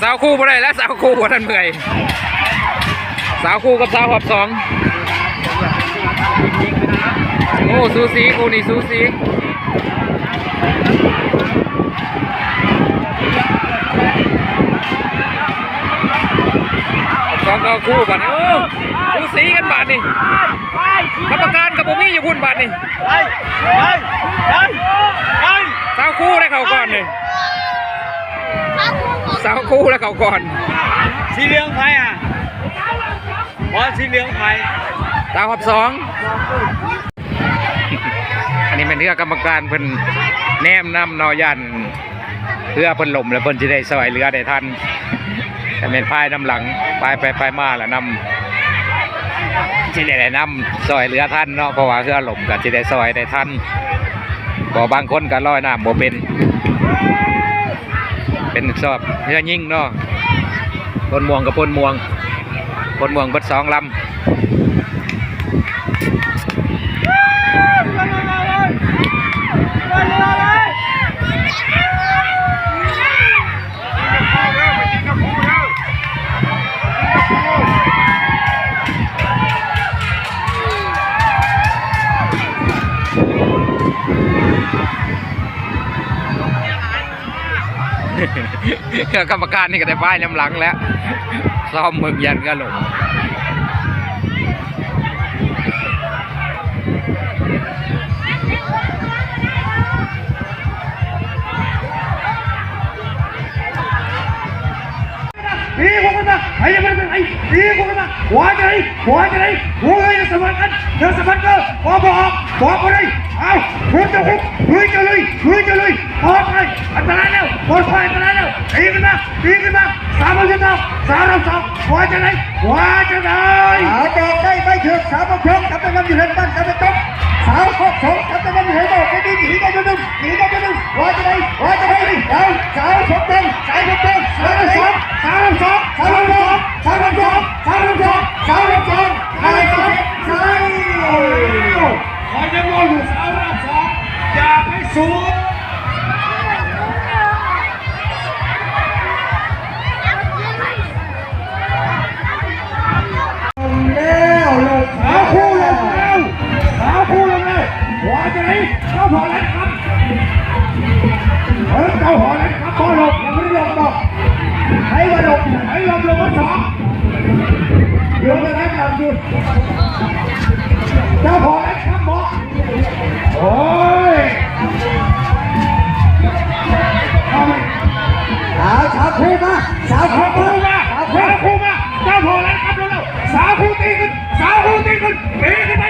สาวคู่บ่ได้แล้วสาวคู่บ่ทันเมื่อยสาวคู่กับสาวหอบสองโอ้ซูซีคู่นี้ซูซีสองก็คู่บัดโอ้ซูซีกันบาดนี่กรรมการกับผมนี่อยู่พุ่นบาดนี่สาวคู่ได้เขาก่อนเลยสาวคู่แล้วเขาก่อนสีเหลืองไฟอ่ะบอลสีเหลืองไฟสาวหอบสองอันนี้เป็นเรือกรรมการเพิ่นแนมนำนอยันเพื่อเพิ่นหล่มแล้วเพิ่นจะได้สวยเรือได้ทันแต่เป็นพายน้ำหลังไปมาแล้วนำที่ได้นำซอยเรือทันเนาะเพราะว่าเรือหล่มก็จะได้ซอยได้ทันก็บางคนก็ลอยน้ำโมเป็นสอบเรือยิ่งเนาะปนม่วงกับปนม่วงเบิดสองลำกรรมการนี่ก็ได้ป้ายน้ำหลังแล้วซ้อมมึงยันก็หลงดีกว่ากันนะไอ้ยังไม่เป็นไอ้ดีกว่ากันนะหัวใจหัวใจจะสมัครกันจะสมัครกันบอกไปเลยเอาหัวจะหุบหัวจะเลยปลอดภัยอันตรายแล้วปลอดภัยอันตรายแล้วดีกันมาสามสองหัวจะไหนเอาจอกได้ไม่ถึงสามพร้อมกับเป็นน้ำอยู่ในบ้านกับเป็นต๊อกสาวครอบสองกับเป็นน้ำอยู่ในโลกไม่ดีหนีกันจะดึงหัวจะไหนเอาสาวสองเต็มสาวสองใครจะมองอยู่สาวรับสองอย่าไปสูงแล้วสาวคู่ลงแล้วหัวใจเจ้าพอแล้วครับเจ้าพอแล้วครับพอลงยังไม่ได้ลงบอกให้มาลงมาสองเดี๋ยวจะได้ลำหยุดเจ้าพอแล้วครับบอกโอ้ยสาวคู่มาเจ้าพอแล้วครับแล้วสาวคู่ตีกันตีกันไป